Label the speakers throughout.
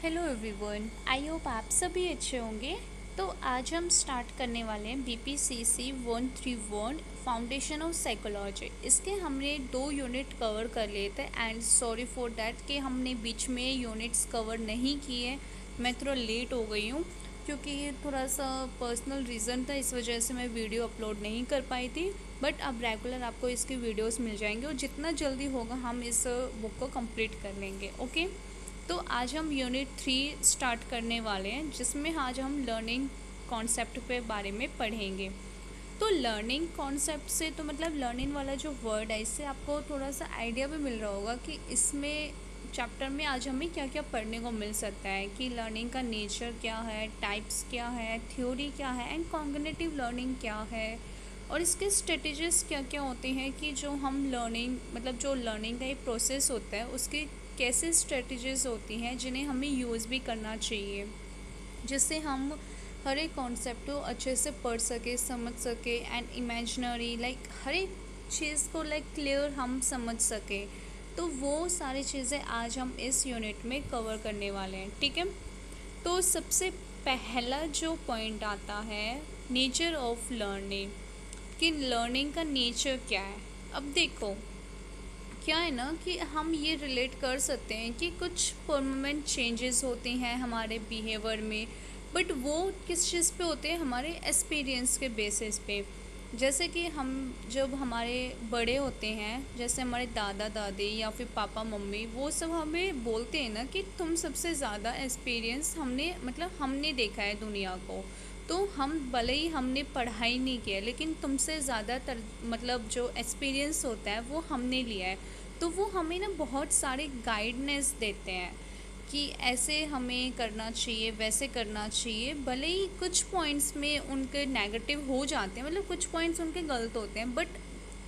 Speaker 1: Hello everyone, I hope आप सभी अच्छे होंगे। तो आज हम स्टार्ट करने वाले हैं BPCC 131 फाउंडेशन ऑफ साइकोलॉजी। इसके हमने 2 यूनिट कवर कर लिए थे एंड सॉरी फॉर दैट कि हमने बीच में यूनिट्स कवर नहीं किए। मैं थोड़ा लेट हो गई हूँ क्योंकि ये थोड़ा सा पर्सनल रीज़न था, इस वजह से मैं वीडियो अपलोड नहीं कर पाई थी। बट अब रेगुलर आपको इसकी वीडियोस मिल जाएंगे और जितना जल्दी होगा हम इस बुक को कंप्लीट कर लेंगे। ओके, तो आज हम यूनिट 3 स्टार्ट करने वाले हैं जिसमें आज हम लर्निंग कॉन्सेप्ट पे बारे में पढ़ेंगे। तो लर्निंग कॉन्सेप्ट से तो मतलब लर्निंग वाला जो वर्ड है, इससे आपको थोड़ा सा आइडिया भी मिल रहा होगा कि इसमें चैप्टर में आज हमें क्या क्या पढ़ने को मिल सकता है कि लर्निंग का नेचर क्या है, टाइप्स क्या है, थ्योरी क्या है एंड कॉग्निटिव लर्निंग क्या है, और इसके स्ट्रेटजीज क्या क्या होते हैं कि जो हम लर्निंग मतलब जो लर्निंग का एक प्रोसेस होता है उसके कैसे स्ट्रेटजीज होती हैं जिन्हें हमें यूज़ भी करना चाहिए, जिससे हम हर एक कॉन्सेप्ट को अच्छे से पढ़ सके, समझ सके एंड इमेजिनरी लाइक हर एक चीज़ को लाइक क्लियर हम समझ सके। तो वो सारी चीज़ें आज हम इस यूनिट में कवर करने वाले हैं, ठीक है। तो सबसे पहला जो पॉइंट आता है नेचर ऑफ लर्निंग, कि लर्निंग का नेचर क्या है। अब देखो क्या है ना कि हम ये रिलेट कर सकते हैं कि कुछ परमानेंट चेंजेस होते हैं हमारे बिहेवियर में, बट वो किस चीज़ पे होते हैं, हमारे एक्सपीरियंस के बेसिस पे। जैसे कि हम जब हमारे बड़े होते हैं, जैसे हमारे दादा दादी या फिर पापा मम्मी, वो सब हमें बोलते हैं ना कि तुम सबसे ज़्यादा एक्सपीरियंस हमने मतलब हमने देखा है दुनिया को। तो हम भले ही हमने पढ़ाई नहीं किया लेकिन तुमसे ज़्यादातर मतलब जो एक्सपीरियंस होता है वो हमने लिया है। तो वो हमें ना बहुत सारे गाइडनेस देते हैं कि ऐसे हमें करना चाहिए, वैसे करना चाहिए। भले ही कुछ पॉइंट्स में उनके नेगेटिव हो जाते हैं, मतलब कुछ पॉइंट्स उनके गलत होते हैं, बट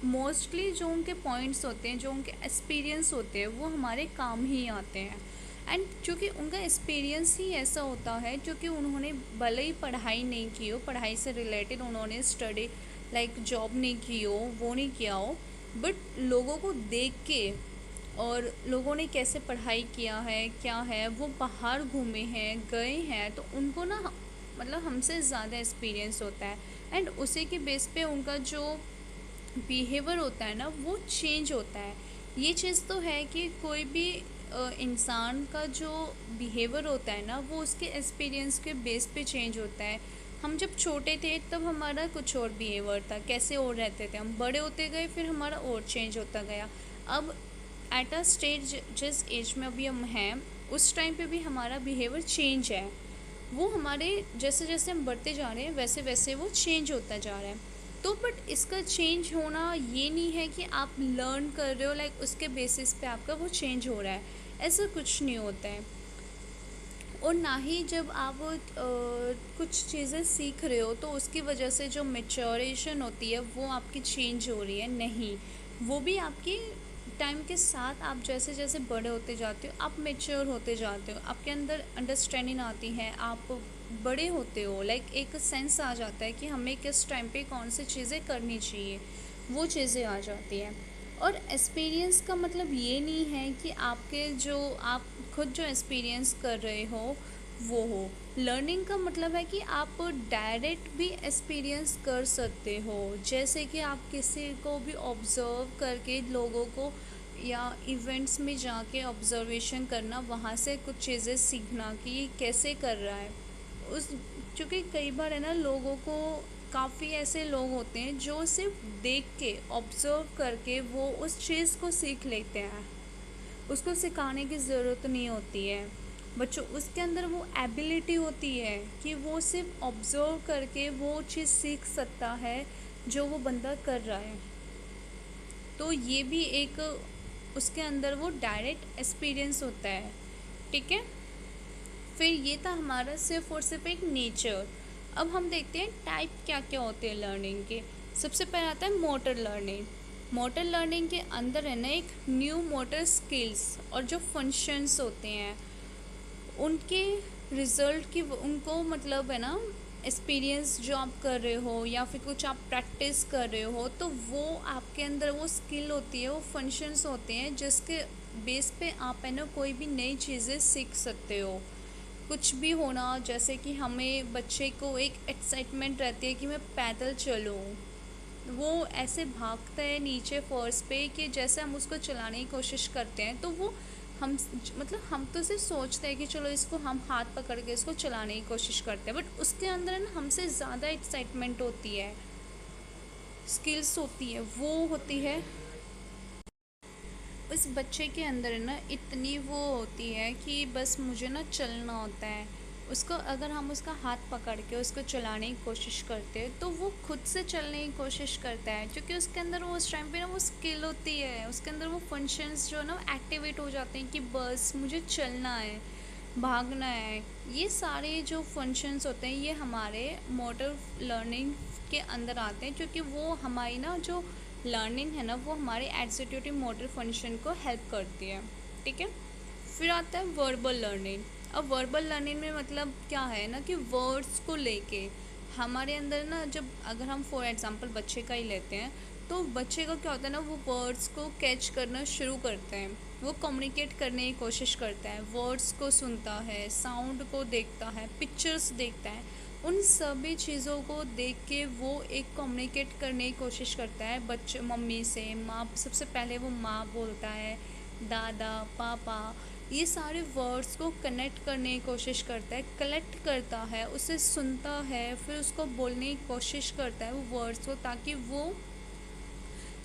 Speaker 1: मोस्टली जो उनके पॉइंट्स होते हैं, जो उनके एक्सपीरियंस होते हैं, वो हमारे काम ही आते हैं। एंड चूँकि उनका एक्सपीरियंस ही ऐसा होता है, क्योंकि उन्होंने भले ही पढ़ाई नहीं की हो, पढ़ाई से रिलेटेड उन्होंने स्टडी लाइक जॉब नहीं की हो, वो नहीं किया हो, बट लोगों को देख के और लोगों ने कैसे पढ़ाई किया है, क्या है, वो बाहर घूमे हैं, गए हैं, तो उनको ना मतलब हमसे ज़्यादा एक्सपीरियंस होता है। एंड उसी के बेस पे उनका जो बिहेवियर होता है ना वो चेंज होता है। ये चीज़ तो है कि कोई भी इंसान का जो बिहेवियर होता है ना वो उसके एक्सपीरियंस के बेस पे चेंज होता है। हम जब छोटे थे तब हमारा कुछ और बिहेवियर था, कैसे और रहते थे, हम बड़े होते गए फिर हमारा और चेंज होता गया। अब एट अ स्टेज जिस एज में अभी हम हैं उस टाइम पे भी हमारा बिहेवियर चेंज है। वो हमारे जैसे जैसे हम बढ़ते जा रहे हैं वैसे वैसे वो चेंज होता जा रहा है। तो बट इसका चेंज होना ये नहीं है कि आप लर्न कर रहे हो लाइक उसके बेसिस पे आपका वो चेंज हो रहा है, ऐसा कुछ नहीं होता है। और ना ही जब आप कुछ चीज़ें सीख रहे हो तो उसकी वजह से जो मेच्योरेशन होती है वो आपकी चेंज हो रही है, नहीं। वो भी आपकी टाइम के साथ आप जैसे जैसे बड़े होते जाते हो आप मेच्योर होते जाते हो, आपके अंदर अंडरस्टैंडिंग आती है, आप बड़े होते हो, लाइक एक सेंस आ जाता है कि हमें किस टाइम पे कौन सी चीज़ें करनी चाहिए, वो चीज़ें आ जाती हैं। और एक्सपीरियंस का मतलब ये नहीं है कि आपके जो आप खुद जो एक्सपीरियंस कर रहे हो वो हो। लर्निंग का मतलब है कि आप डायरेक्ट भी एक्सपीरियंस कर सकते हो, जैसे कि आप किसी को भी ऑब्ज़र्व करके लोगों को या इवेंट्स में जाके ऑब्जर्वेशन करना, वहाँ से कुछ चीज़ें सीखना कि ये कैसे कर रहा है। उस क्योंकि कई बार है ना लोगों को, काफ़ी ऐसे लोग होते हैं जो सिर्फ देख के ऑब्ज़र्व करके वो उस चीज़ को सीख लेते हैं, उसको सिखाने की ज़रूरत नहीं होती है। बच्चों उसके अंदर वो एबिलिटी होती है कि वो सिर्फ ऑब्ज़र्व करके वो चीज़ सीख सकता है जो वो बंदा कर रहा है। तो ये भी एक उसके अंदर वो डायरेक्ट एक्सपीरियंस होता है, ठीक है। फिर ये था हमारा सिर्फ और सिर्फ एक नेचर। अब हम देखते हैं टाइप क्या क्या होते हैं लर्निंग के। सबसे पहले आता है मोटर लर्निंग। मोटर लर्निंग के अंदर है ना एक न्यू मोटर स्किल्स और जो फंक्शंस होते हैं उनके रिज़ल्ट की उनको मतलब है ना एक्सपीरियंस जो आप कर रहे हो या फिर कुछ आप प्रैक्टिस कर रहे हो तो वो आपके अंदर वो स्किल होती है, वो फंक्शंस होते हैं जिसके बेस पे आप है ना कोई भी नई चीज़ें सीख सकते हो। कुछ भी होना, जैसे कि हमें बच्चे को एक एक्साइटमेंट रहती है कि मैं पैदल चलूँ, वो ऐसे भागता है नीचे फर्श पे कि जैसे हम उसको चलाने की कोशिश करते हैं तो वो हम मतलब हम तो सिर्फ सोचते हैं कि चलो इसको हम हाथ पकड़ के इसको चलाने की कोशिश करते हैं, बट उसके अंदर ना हमसे ज़्यादा एक्साइटमेंट होती है, स्किल्स होती है, वो होती है उस बच्चे के अंदर ना इतनी वो होती है कि बस मुझे ना चलना होता है। उसको अगर हम उसका हाथ पकड़ के उसको चलाने की कोशिश करते हैं तो वो खुद से चलने की कोशिश करता है, क्योंकि उसके अंदर वो उस टाइम पे ना वो स्किल होती है, उसके अंदर वो फंक्शंस जो है ना एक्टिवेट हो जाते हैं कि बस मुझे चलना है, भागना है। ये सारे जो फंक्शंस होते हैं ये हमारे मोटर लर्निंग के अंदर आते हैं, क्योंकि वो हमारी ना जो लर्निंग है ना वो हमारे एग्जीक्यूटिव मोटर फंक्शन को हेल्प करती है। ठीक है, फिर आता है वर्बल लर्निंग। अब वर्बल लर्निंग में मतलब क्या है ना कि वर्ड्स को लेके हमारे अंदर ना, जब अगर हम फॉर एग्जांपल बच्चे का ही लेते हैं तो बच्चे का क्या होता है ना, वो वर्ड्स को कैच करना शुरू करते हैं, वो कम्युनिकेट करने की कोशिश करता है, वर्ड्स को सुनता है, साउंड को देखता है, पिक्चर्स देखता है, उन सभी चीज़ों को देख के वो एक कम्युनिकेट करने की कोशिश करता है बच्चे मम्मी से, माँ, सबसे पहले वो माँ बोलता है, दादा, पापा, ये सारे वर्ड्स को कनेक्ट करने की कोशिश करता है, कलेक्ट करता है, उसे सुनता है, फिर उसको बोलने की कोशिश करता है वो वर्ड्स को, ताकि वो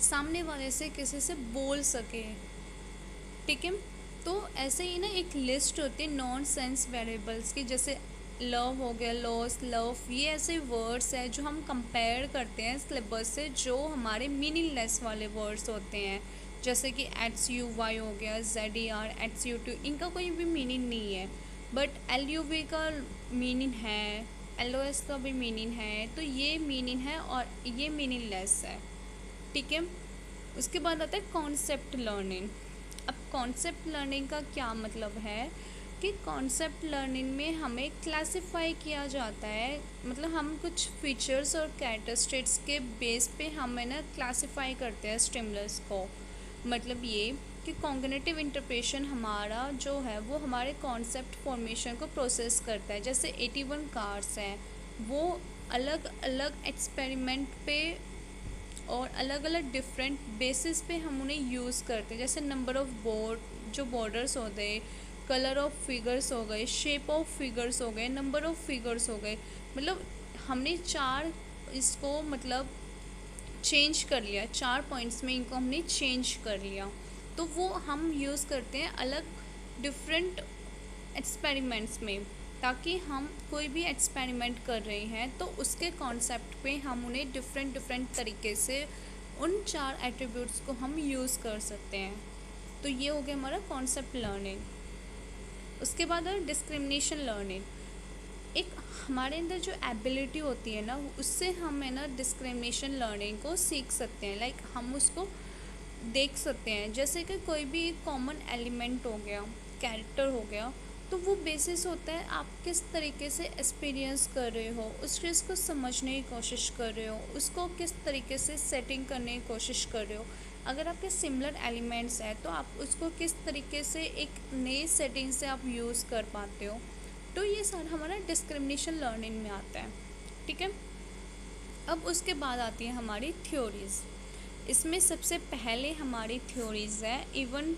Speaker 1: सामने वाले से किसी से बोल सके। ठीक है, तो ऐसे ही ना एक लिस्ट होती है नॉन सेंस वेरिएबल्स की, जैसे लव हो गया, लॉस, लव, ये ऐसे वर्ड्स हैं जो हम कंपेयर करते हैं सिलेबस से, जो हमारे मीनिंगलेस वाले वर्ड्स होते हैं, जैसे कि एट्स यू वाई हो गया, जेड ई आर, एट्स यू टू, इनका कोई भी मीनिंग नहीं है, बट एल यू वी का मीनिंग है, एल ओ एस का भी मीनिंग है, तो ये मीनिंग है और ये मीनिंगलेस है। ठीक है, उसके बाद आता है कॉन्सेप्ट लर्निंग। अब कॉन्सेप्ट लर्निंग का क्या मतलब है कि कॉन्सेप्ट लर्निंग में हमें क्लासिफाई किया जाता है, मतलब हम कुछ फीचर्स और कैरेक्टरिस्टिक्स के बेस पे हमें ना क्लासिफाई करते हैं स्टिमुलस को। मतलब ये कि कॉग्निटिव इंटरप्रेशन हमारा जो है वो हमारे कॉन्सेप्ट फॉर्मेशन को प्रोसेस करता है। जैसे 81 कार्स हैं, वो अलग अलग एक्सपेरिमेंट पे और अलग अलग डिफरेंट बेसिस पे हम उन्हें यूज़ करते हैं, जैसे नंबर ऑफ़ बोर्ड, जो बॉर्डर्स हो गए, कलर ऑफ फिगर्स हो गए, शेप ऑफ फिगर्स हो गए, नंबर ऑफ़ फिगर्स हो गए, मतलब हमने चार इसको मतलब चेंज कर लिया, 4 पॉइंट्स में इनको हमने चेंज कर लिया, तो वो हम यूज़ करते हैं अलग डिफरेंट एक्सपेरिमेंट्स में, ताकि हम कोई भी एक्सपेरिमेंट कर रहे हैं तो उसके कॉन्सेप्ट पे हम उन्हें डिफरेंट डिफरेंट तरीके से उन 4 एट्रीब्यूट्स को हम यूज़ कर सकते हैं। तो ये हो गया हमारा कॉन्सेप्ट लर्निंग। उसके बाद है डिस्क्रिमिनेशन लर्निंग। एक हमारे अंदर जो एबिलिटी होती है ना, उससे हम है ना डिस्क्रिमिनेशन लर्निंग को सीख सकते हैं, लाइक हम उसको देख सकते हैं, जैसे कि कोई भी एक कॉमन एलिमेंट हो गया, कैरेक्टर हो गया, तो वो बेसिस होता है आप किस तरीके से एक्सपीरियंस कर रहे हो, उस चीज़ को समझने की कोशिश कर रहे हो, उसको किस तरीके से सेटिंग करने की कोशिश कर रहे हो। अगर आपके सिमिलर एलिमेंट्स हैं तो आप उसको किस तरीके से एक नए सेटिंग से आप यूज़ कर पाते हो, तो ये सारा हमारा डिस्क्रिमिनेशन लर्निंग में आता है। ठीक है, अब उसके बाद आती है हमारी थ्योरीज़। इसमें सबसे पहले हमारी थ्योरीज़ है इवन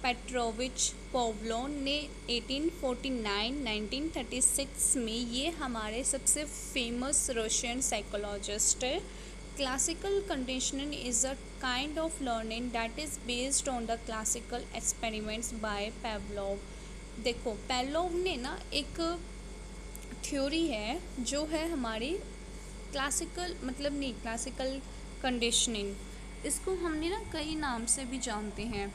Speaker 1: पेट्रोविच पावलोव ने 1849-1936 में, ये हमारे सबसे फेमस रशियन साइकोलॉजिस्ट है। Classical conditioning is a kind of learning that is based on the classical experiments by Pavlov. देखो, पावलोव ने ना एक थ्योरी है जो है हमारी क्लासिकल, मतलब नहीं, क्लासिकल कंडीशनिंग, इसको हमने ना कई नाम से भी जानते हैं।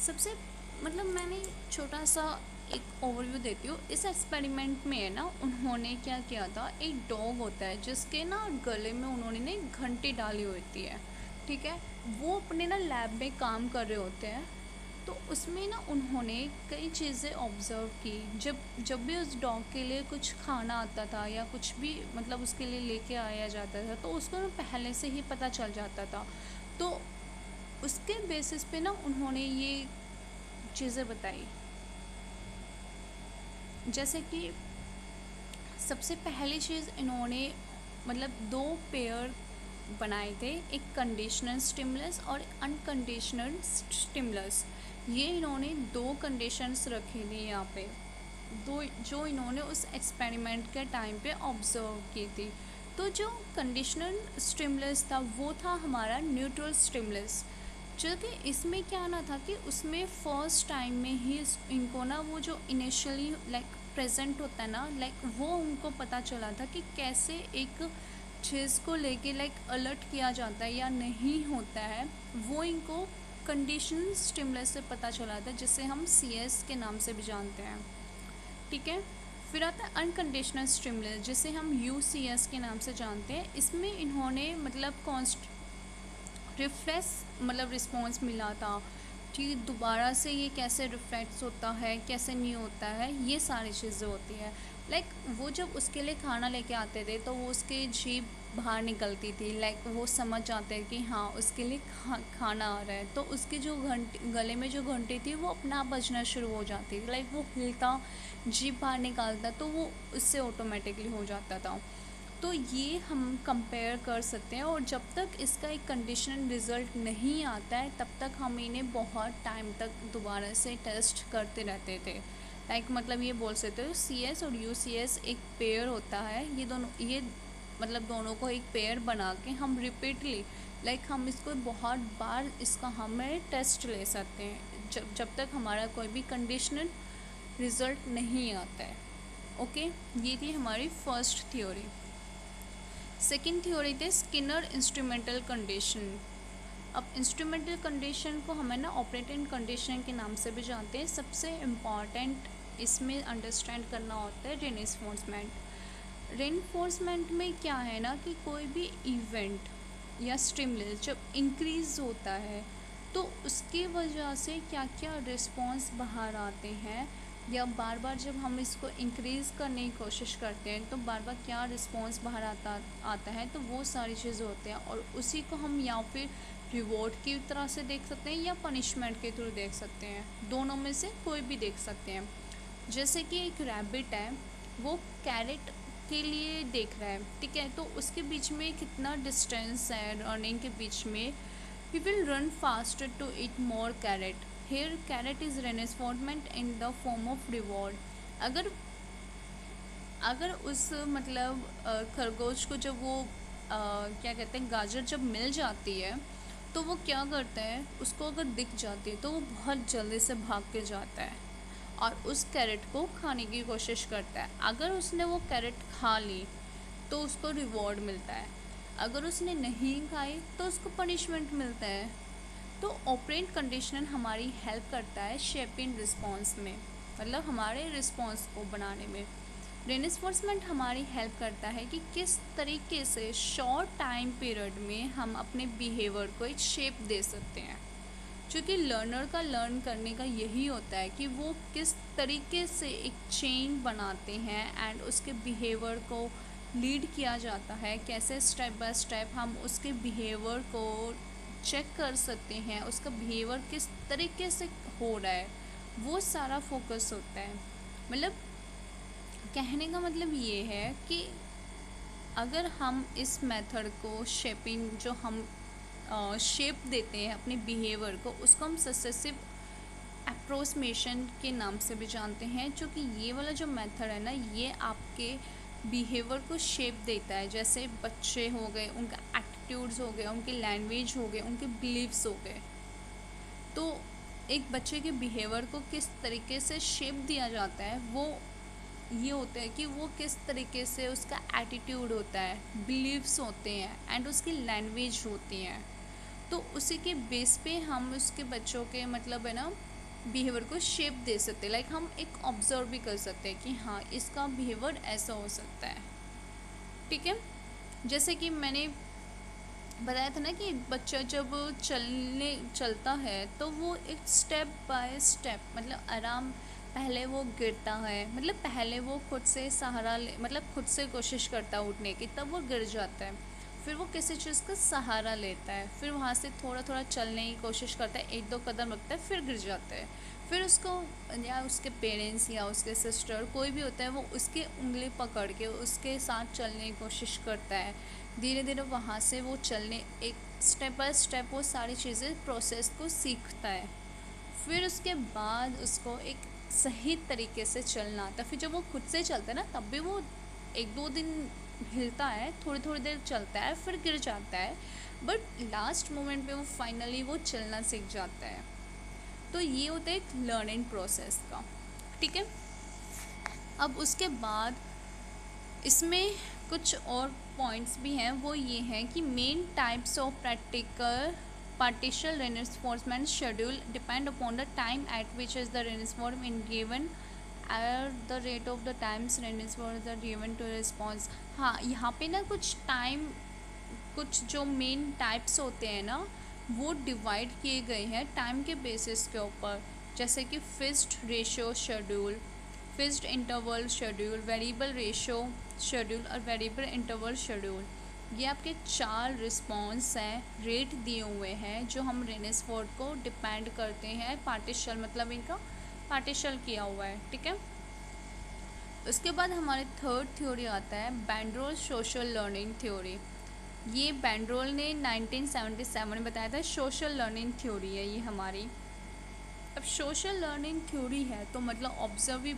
Speaker 1: सबसे मतलब मैंने छोटा सा एक ओवरव्यू देती हूँ। इस एक्सपेरिमेंट में है ना, उन्होंने क्या किया था, एक डॉग होता है जिसके ना गले में उन्होंने ना एक घंटी डाली होती है। ठीक है, वो अपने ना लैब में काम कर रहे होते हैं, तो उसमें ना उन्होंने कई चीज़ें ऑब्ज़र्व की। जब जब भी उस डॉग के लिए कुछ खाना आता था या कुछ भी मतलब उसके लिए लेके आया जाता था, तो उसको ना पहले से ही पता चल जाता था। तो उसके बेसिस पे ना उन्होंने ये चीज़ें बताई। जैसे कि सबसे पहली चीज़ इन्होंने मतलब दो पेयर बनाए थे, एक कंडीशनल स्टिमुलस और अनकंडीशनल स्टिमुलस। ये इन्होंने दो कंडीशंस रखे थे यहाँ पे, दो जो इन्होंने उस एक्सपेरिमेंट के टाइम पे ऑब्जर्व की थी। तो जो कंडीशनल स्टिमुलस था वो था हमारा न्यूट्रल स्टिमुलस, जो कि इसमें क्या ना था कि उसमें फर्स्ट टाइम में ही इनको ना वो जो इनिशियली लाइक प्रेजेंट होता है ना, लाइक वो उनको पता चला था कि कैसे एक चीज़ को लेके लाइक अलर्ट किया जाता है या नहीं होता है, वो इनको कंडीशनल स्टिमुलस से पता चला था, जिसे हम CS के नाम से भी जानते हैं। ठीक है, फिर आता है अनकंडीशनल स्टिमुलस, जिसे हम UCS के नाम से जानते हैं। इसमें इन्होंने मतलब रिफ्रेश मतलब रिस्पॉन्स मिला था कि दोबारा से ये कैसे रिफ्लेक्ट्स होता है, कैसे नहीं होता है, ये सारी चीज़ें होती है। लाइक वो जब उसके लिए खाना लेके आते थे तो वो उसके जीभ बाहर निकलती थी, लाइक वो समझ जाते हैं कि हाँ उसके लिए खाना आ रहा है, तो उसकी जो घंटी गले में जो घंटी थी वो अपने आप बजना शुरू हो जाती थी, लाइक वो हिलता, जीभ बाहर निकालता, तो वो उससे ऑटोमेटिकली हो जाता था। तो ये हम कंपेयर कर सकते हैं, और जब तक इसका एक कंडीशनल रिज़ल्ट नहीं आता है तब तक हम इन्हें बहुत टाइम तक दोबारा से टेस्ट करते रहते थे। लाइक मतलब ये बोल सकते हो CS और UCS एक पेयर होता है, ये मतलब दोनों को एक पेयर बना के हम रिपीटली लाइक हम इसको बहुत बार इसका हमें टेस्ट ले सकते हैं जब तक हमारा कोई भी कंडीशनल रिज़ल्ट नहीं आता है। ओके, ये थी हमारी फर्स्ट थ्योरी। सेकेंड थ्योरी थे स्किनर इंस्ट्रूमेंटल कंडीशन। अब इंस्ट्रूमेंटल कंडीशन को हमें ना ऑपरेटिंग कंडीशन के नाम से भी जानते हैं। सबसे इम्पॉर्टेंट इसमें अंडरस्टैंड करना होता है रेनफोर्समेंट। रेनफोर्समेंट में क्या है ना कि कोई भी इवेंट या स्टिमुलस जब इंक्रीज होता है तो उसकी वजह से क्या क्या रिस्पॉन्स बाहर आते हैं, या बार बार जब हम इसको इंक्रीज़ करने की कोशिश करते हैं तो बार बार क्या रिस्पॉन्स बाहर आता है, तो वो सारी चीज़ें होते हैं। और उसी को हम या फिर रिवॉर्ड की तरह से देख सकते हैं या पनिशमेंट के थ्रू देख सकते हैं, दोनों में से कोई भी देख सकते हैं। जैसे कि एक रैबिट है, वो कैरेट के लिए देख रहा है, ठीक है, तो उसके बीच में कितना डिस्टेंस है रनिंग के बीच में, he will run faster to eat more carrot. Here carrot is reinforcement in the form of reward. अगर अगर उस मतलब खरगोश को जब वो क्या कहते हैं गाजर जब मिल जाती है तो वो क्या करता है, उसको अगर दिख जाती है तो वो बहुत जल्दी से भाग के जाता है और उस कैरेट को खाने की कोशिश करता है। अगर उसने वो कैरेट खा ली तो उसको रिवॉर्ड मिलता है, अगर उसने नहीं खाई तो उसको पनिशमेंट मिलता है। तो ऑपरेंट कंडीशनर हमारी हेल्प करता है शेपिंग रिस्पॉन्स में, मतलब हमारे रिस्पॉन्स को बनाने में। रेनफोर्समेंट हमारी हेल्प करता है कि किस तरीके से शॉर्ट टाइम पीरियड में हम अपने बिहेवियर को एक शेप दे सकते हैं, क्योंकि लर्नर का लर्न करने का यही होता है कि वो किस तरीके से एक चेन बनाते हैं एंड उसके बिहेवियर को लीड किया जाता है, कैसे स्टेप बाय स्टेप हम उसके बिहेवियर को चेक कर सकते हैं, उसका बिहेवियर किस तरीके से हो रहा है, वो सारा फोकस होता है। मतलब कहने का मतलब ये है कि अगर हम इस मेथड को शेपिंग जो हम शेप देते हैं अपने बिहेवियर को, उसको हम सक्सेसिव अप्रोक्सीमेशन के नाम से भी जानते हैं, जो कि ये वाला जो मेथड है ना, ये आपके बिहेवियर को शेप देता है। जैसे बच्चे हो गए, उनका एटीट्यूड्स हो गए, उनकी लैंग्वेज हो गए, उनके बिलीव्स हो गए, तो एक बच्चे के बिहेवियर को किस तरीके से शेप दिया जाता है वो ये होता है कि वो किस तरीके से उसका एटीट्यूड होता है, बिलीव्स होते हैं एंड उसकी लैंग्वेज होती हैं। तो उसी के बेस पे हम उसके बच्चों के मतलब है ना बिहेवियर को शेप दे सकते हैं। लाइक हम एक ऑब्जर्व भी कर सकते हैं कि हाँ इसका बिहेवियर ऐसा हो सकता है। ठीक है, जैसे कि मैंने बताया था ना कि बच्चा जब चलता है तो वो एक स्टेप बाय स्टेप मतलब आराम, पहले वो गिरता है, मतलब पहले वो खुद से सहारा ले, मतलब खुद से कोशिश करता है उठने की, तब वो गिर जाता है, फिर वो किसी चीज़ का सहारा लेता है, फिर वहाँ से थोड़ा थोड़ा चलने की कोशिश करता है, एक दो कदम रखता है, फिर गिर जाता है, फिर उसको या उसके पेरेंट्स या उसके सिस्टर कोई भी होता है वो उसकी उंगली पकड़ के उसके साथ चलने की कोशिश करता है। धीरे धीरे वहाँ से वो चलने एक स्टेप बाय स्टेप वो सारी चीज़ें प्रोसेस को सीखता है। फिर उसके बाद उसको एक सही तरीके से चलना आता है। फिर जब वो खुद से चलता है ना तब भी वो 1-2 दिन हिलता है, थोड़ी थोड़ी देर चलता है, फिर गिर जाता है, बट लास्ट मोमेंट पे वो फाइनली वो चलना सीख जाता है। तो ये होता है एक लर्निंग प्रोसेस का। ठीक है। अब उसके बाद इसमें कुछ और पॉइंट्स भी हैं, वो ये हैं कि main types of practical partial reinforcement schedule depend upon the time at which is the reinforcement in given at the rate of the times reinforcement are given to response। हाँ, यहाँ पे ना कुछ टाइम, कुछ जो मेन टाइप्स होते हैं ना वो डिवाइड किए गए हैं टाइम के बेसिस के ऊपर, जैसे कि fixed ratio schedule, fixed interval schedule, variable ratio schedule और वेरिएबल इंटरवल शेड्यूल। ये आपके 4 रिस्पॉन्स हैं, रेट दिए हुए हैं जो हम रेनेसफोर्ड को डिपेंड करते हैं। पार्टिशल मतलब इनका पार्टिशल किया हुआ है। ठीक है। उसके बाद हमारे थर्ड थ्योरी आता है बैंड्रोल सोशल लर्निंग थ्योरी। ये बैंड्रोल ने 1977 में बताया था। सोशल लर्निंग थ्योरी है ये हमारी। अब सोशल लर्निंग थ्योरी है तो मतलब ऑब्जर्व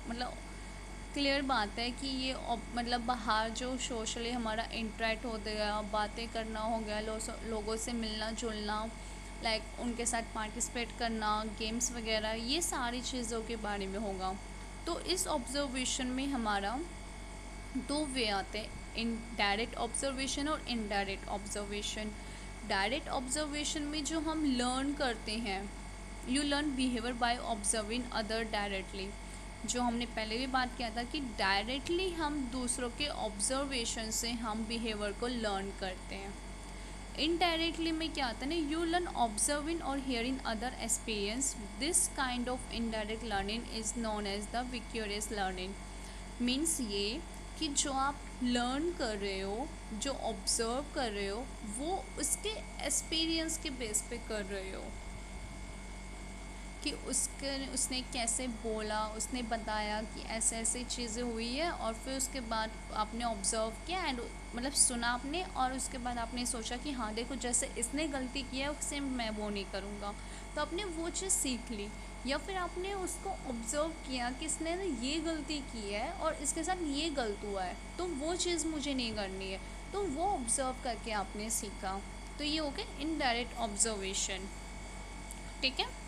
Speaker 1: मतलब क्लियर बात है कि ये मतलब बाहर जो सोशली हमारा इंटरेक्ट हो गया, बातें करना हो गया, लोगों से मिलना जुलना, लाइक उनके साथ पार्टिसिपेट करना, गेम्स वगैरह, ये सारी चीज़ों के बारे में होगा। तो इस ऑब्जर्वेशन में हमारा 2 वे आते हैं, इन डायरेक्ट ऑब्जर्वेशन और इनडायरेक्ट ऑब्जर्वेशन। डायरेक्ट ऑब्जर्वेशन में जो हम लर्न करते हैं, you learn behaviour by observing other directly. जो हमने पहले भी बात किया था कि डायरेक्टली हम दूसरों के ऑब्जर्वेशन से हम बिहेवियर को लर्न करते हैं। इनडायरेक्टली में क्या आता है ना, यू लर्न ऑब्जर्विंग और hearing other experience. This kind of indirect learning is known as the vicarious learning. Means ये कि जो आप लर्न कर रहे हो, जो ऑब्ज़र्व कर रहे हो, वो उसके एक्सपीरियंस के बेस पे कर रहे हो कि उसने कैसे बोला, उसने बताया कि ऐसे ऐसे चीज़ें हुई है, और फिर उसके बाद आपने ऑब्ज़र्व किया एंड मतलब सुना आपने, और उसके बाद आपने सोचा कि हाँ देखो जैसे इसने गलती की है उससे मैं वो नहीं करूँगा, तो आपने वो चीज़ सीख ली। या फिर आपने उसको ऑब्ज़र्व किया कि इसने ये गलती की है और इसके साथ ये गलत हुआ है, तो वो चीज़ मुझे नहीं करनी है, तो वो ऑब्ज़र्व करके आपने सीखा। तो ये हो गया इनडायरेक्ट ऑब्जर्वेशन। ठीक है।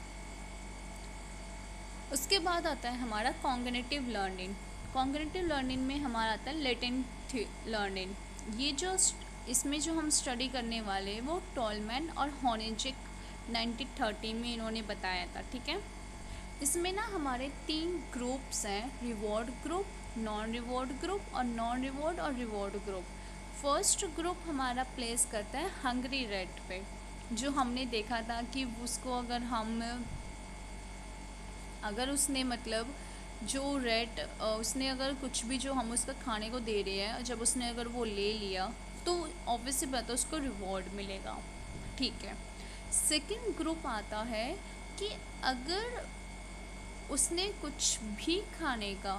Speaker 1: उसके बाद आता है हमारा कॉग्निटिव लर्निंग। कॉग्निटिव लर्निंग में हमारा आता है लेटेंट लर्निंग। ये जो इसमें जो हम स्टडी करने वाले वो टॉलमैन और हॉनिजिक 1930 में इन्होंने बताया था। ठीक है। इसमें ना हमारे 3 ग्रुप्स हैं, reward group, non reward group और नॉन रिवॉर्ड और रिवॉर्ड ग्रुप। फर्स्ट ग्रुप हमारा प्लेस करता है हंग्री रैट पे, जो हमने देखा था कि उसको अगर उसने मतलब जो रेट उसने अगर कुछ भी जो हम उसका खाने को दे रहे हैं, जब उसने अगर वो ले लिया तो ऑब्वियसली बात है उसको रिवॉर्ड मिलेगा। ठीक है। सेकंड ग्रुप आता है कि अगर उसने कुछ भी खाने का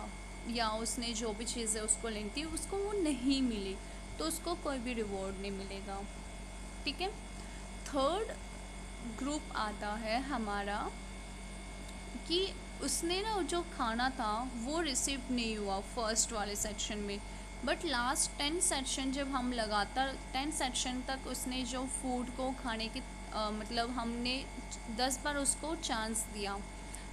Speaker 1: या उसने जो भी चीज़ें उसको लेनी थी उसको वो नहीं मिली, तो उसको कोई भी रिवॉर्ड नहीं मिलेगा। ठीक है। थर्ड ग्रुप आता है हमारा कि उसने ना जो खाना था वो रिसीव नहीं हुआ फर्स्ट वाले सेक्शन में, बट लास्ट 10 सेक्शन जब हम लगातार 10 सेक्शन तक उसने जो फूड को खाने की मतलब हमने 10 बार उसको चांस दिया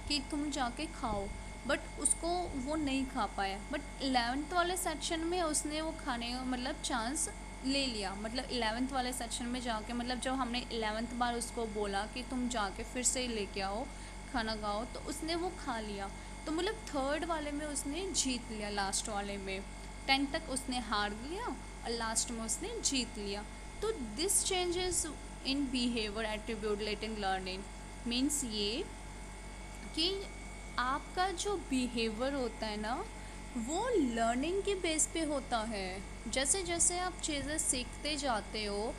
Speaker 1: कि तुम जाके खाओ, बट उसको वो नहीं खा पाया, बट 11th वाले सेक्शन में उसने वो खाने का मतलब चांस ले लिया। मतलब 11th वाले सेक्शन में जाके मतलब जब हमने 11th बार उसको बोला कि तुम जाके फिर से लेके आओ खाना खाओ, तो उसने वो खा लिया। तो मतलब थर्ड वाले में उसने जीत लिया, लास्ट वाले में 10 तक उसने हार लिया और लास्ट में उसने जीत लिया। तो this changes in behaviour attribute latent learning means ये कि आपका जो बिहेवियर होता है ना वो लर्निंग के बेस पे होता है। जैसे जैसे आप चीज़ें सीखते जाते हो,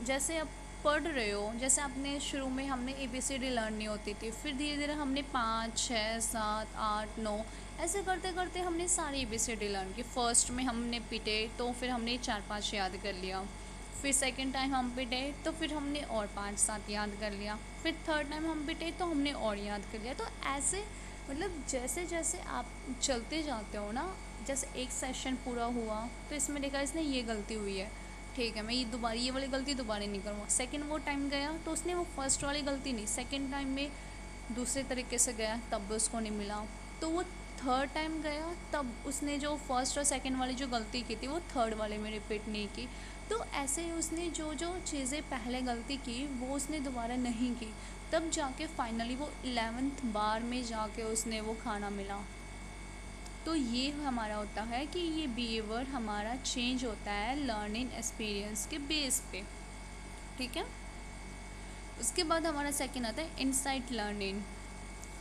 Speaker 1: जैसे अब पढ़ रहे हो, जैसे आपने शुरू में हमने ABCD लर्न नहीं होती थी, फिर धीरे धीरे हमने 5, 6, 7, 8, 9 ऐसे करते करते हमने सारी ABCD लर्न की। फर्स्ट में हमने पिटे तो फिर हमने 4-5 याद कर लिया, फिर सेकंड टाइम हम पिटे तो फिर हमने और 5-7 याद कर लिया, फिर थर्ड टाइम हम पिटे तो हमने और याद कर लिया। तो ऐसे मतलब जैसे जैसे आप चलते जाते हो ना, जैसे एक सेशन पूरा हुआ तो इसमें देखा इसने ये गलती हुई है, ठीक है मैं ये वाली गलती दोबारा नहीं करूँगा। सेकंड वो टाइम गया तो उसने वो फर्स्ट वाली गलती नहीं, सेकंड टाइम में दूसरे तरीके से गया तब भी उसको नहीं मिला, तो वो थर्ड टाइम गया तब उसने जो फर्स्ट और सेकंड वाली जो गलती की थी वो थर्ड वाले में रिपीट नहीं की। तो ऐसे ही उसने जो जो चीज़ें पहले गलती की वो उसने दोबारा नहीं की, तब जाके फाइनली वो 11th बार में जाके उसने वो खाना मिला। तो ये हमारा होता है कि ये बिहेवियर हमारा चेंज होता है लर्निंग एक्सपीरियंस के बेस पे, ठीक है। उसके बाद हमारा सेकंड आता है इनसाइट लर्निंग।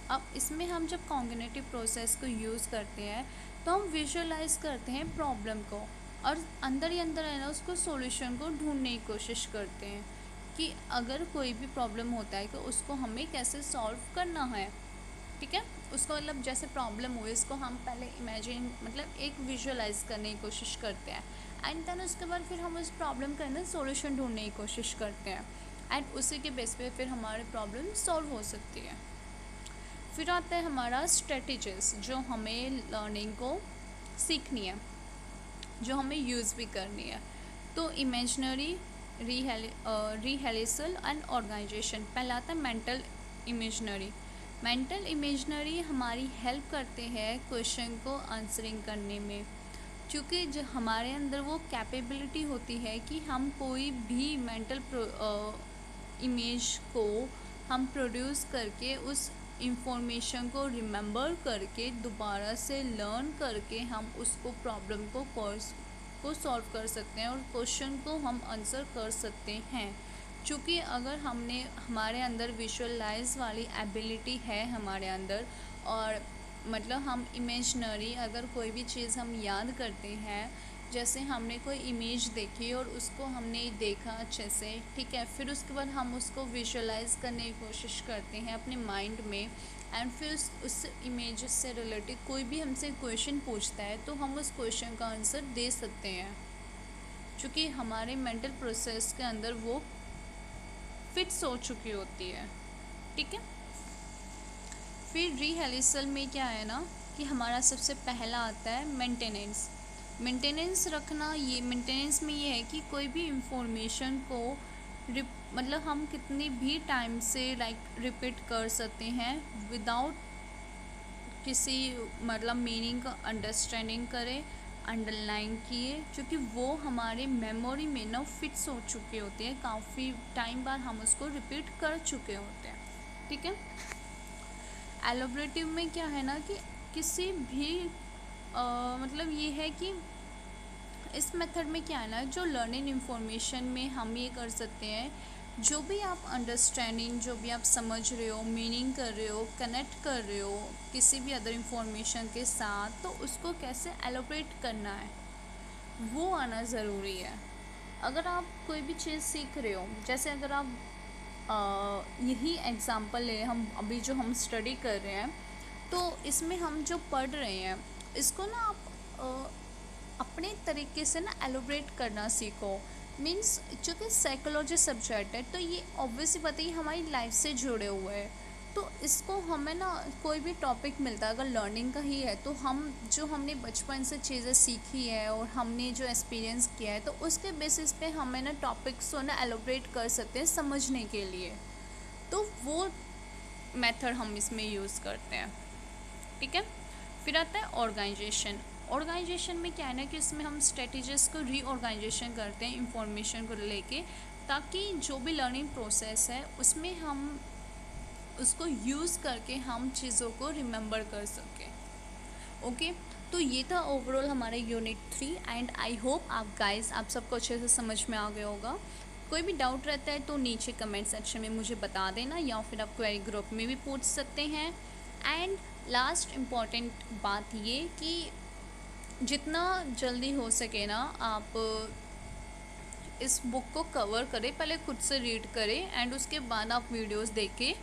Speaker 1: अब इसमें हम जब कॉग्निटिव प्रोसेस को यूज़ करते हैं तो हम विजुअलाइज करते हैं प्रॉब्लम को, और अंदर ही अंदर है ना उसको सॉल्यूशन को ढूंढने की कोशिश करते हैं कि अगर कोई भी प्रॉब्लम होता है तो उसको हमें कैसे सॉल्व करना है, ठीक है। उसको मतलब जैसे प्रॉब्लम हुई इसको हम पहले इमेजिन मतलब एक विजुअलाइज करने की कोशिश करते हैं, एंड देन उसके बाद फिर हम उस प्रॉब्लम का ना सॉल्यूशन ढूंढने की कोशिश करते हैं, एंड उसी के बेस पे फिर हमारी प्रॉब्लम सॉल्व हो सकती है। फिर आता है हमारा स्ट्रेटजीज जो हमें लर्निंग को सीखनी है, जो हमें यूज़ भी करनी है। तो इमेजनरी, रिहर्सल एंड ऑर्गेनाइजेशन। पहला आता है मेंटल इमेजनरी। मेंटल इमेजनरी हमारी हेल्प करते हैं क्वेश्चन को आंसरिंग करने में, क्योंकि जो हमारे अंदर वो कैपेबिलिटी होती है कि हम कोई भी मेंटल इमेज को हम प्रोड्यूस करके उस इंफॉर्मेशन को रिमेंबर करके दोबारा से लर्न करके हम उसको प्रॉब्लम को सॉल्व कर सकते हैं और क्वेश्चन को हम आंसर कर सकते हैं। क्योंकि अगर हमने हमारे अंदर विजुअलाइज वाली एबिलिटी है हमारे अंदर, और मतलब हम इमेजनरी अगर कोई भी चीज़ हम याद करते हैं, जैसे हमने कोई इमेज देखी और उसको हमने देखा अच्छे से, ठीक है, फिर उसके बाद हम उसको विजुअलाइज करने की कोशिश करते हैं अपने माइंड में, एंड फिर उस इमेज से रिलेटेड कोई भी हमसे क्वेश्चन पूछता है तो हम उस क्वेश्चन का आंसर दे सकते हैं, क्योंकि हमारे मेंटल प्रोसेस के अंदर वो फिक्स हो चुकी होती है, ठीक है। फिर रिहर्सल में क्या है ना कि हमारा सबसे पहला आता है मेंटेनेंस। मेंटेनेंस रखना, ये मेंटेनेंस में ये है कि कोई भी इंफॉर्मेशन को मतलब हम कितनी भी टाइम से रिपीट कर सकते हैं विदाउट किसी मतलब मीनिंग का अंडरस्टैंडिंग करें, अंडरलाइन किए, क्योंकि वो हमारे मेमोरी में ना फिक्स हो चुके होते हैं, काफ़ी टाइम बाद हम उसको रिपीट कर चुके होते हैं, ठीक है। एलोबरेटिव में क्या है ना कि किसी भी मतलब ये है कि इस मेथड में क्या है ना, जो लर्निंग इंफॉर्मेशन में हम ये कर सकते हैं, जो भी आप अंडरस्टैंडिंग, जो भी आप समझ रहे हो, मीनिंग कर रहे हो, कनेक्ट कर रहे हो किसी भी अदर इंफॉर्मेशन के साथ, तो उसको कैसे एलोबरेट करना है वो आना ज़रूरी है। अगर आप कोई भी चीज़ सीख रहे हो, जैसे अगर आप यही एग्ज़ाम्पल ले, हम अभी जो हम स्टडी कर रहे हैं तो इसमें हम जो पढ़ रहे हैं इसको ना आप अपने तरीके से ना एलोबरेट करना सीखो। मीन्स चूँकि साइकोलॉजी सब्जेक्ट है तो ये ऑब्वियसली बात है ये हमारी लाइफ से जुड़े हुए हैं, तो इसको हमें ना कोई भी टॉपिक मिलता है अगर लर्निंग का ही है तो हम जो हमने बचपन से चीज़ें सीखी है और हमने जो एक्सपीरियंस किया है तो उसके बेसिस पे हमें ना टॉपिक्स को ना एलोबरेट कर सकते हैं समझने के लिए, तो वो मेथड हम इसमें यूज़ करते हैं, ठीक है। फिर आता है ऑर्गेनाइजेशन। ऑर्गेनाइजेशन में क्या है ना कि इसमें हम स्ट्रेटजीज को रीऑर्गेनाइजेशन करते हैं इंफॉर्मेशन को लेके, ताकि जो भी लर्निंग प्रोसेस है उसमें हम उसको यूज़ करके हम चीज़ों को रिमेंबर कर सकें, ओके। तो ये था ओवरऑल हमारा यूनिट 3, एंड आई होप आप सबको अच्छे से समझ में आ गया होगा। कोई भी डाउट रहता है तो नीचे कमेंट सेक्शन में मुझे बता देना, या फिर आप क्वेरी ग्रुप में भी पूछ सकते हैं। एंड लास्ट इम्पॉर्टेंट बात ये कि जितना जल्दी हो सके ना आप इस बुक को कवर करें, पहले खुद से रीड करें एंड उसके बाद आप वीडियोस देखें,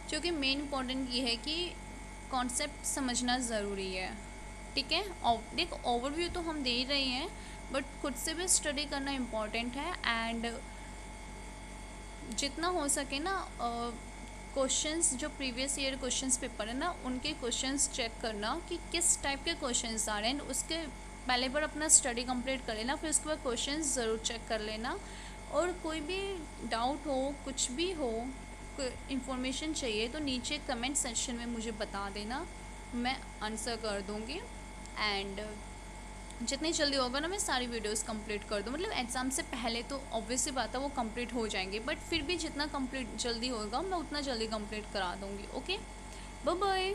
Speaker 1: क्योंकि मेन इम्पॉर्टेंट ये है कि कॉन्सेप्ट समझना ज़रूरी है। ठीक है, देख ओवरव्यू तो हम दे ही रहे हैं, बट खुद से भी स्टडी करना इम्पॉर्टेंट है। एंड जितना हो सके ना क्वेश्चंस, जो प्रीवियस ईयर क्वेश्चंस पेपर है ना, उनके क्वेश्चंस चेक करना कि किस टाइप के क्वेश्चंस आ रहे हैं, उसके पहले बार अपना स्टडी कंप्लीट कर लेना, फिर उसके बाद क्वेश्चंस ज़रूर चेक कर लेना। और कोई भी डाउट हो, कुछ भी हो, कोई इन्फॉर्मेशन चाहिए तो नीचे कमेंट सेक्शन में मुझे बता देना, मैं आंसर कर दूँगी। एंड जितनी जल्दी होगा ना मैं सारी वीडियोस कंप्लीट कर दूँ, मतलब एग्ज़ाम से पहले तो ऑब्वियस सी बात है वो कंप्लीट हो जाएंगे, बट फिर भी जितना कंप्लीट जल्दी होगा मैं उतना जल्दी कंप्लीट करा दूँगी। Okay, bye bye.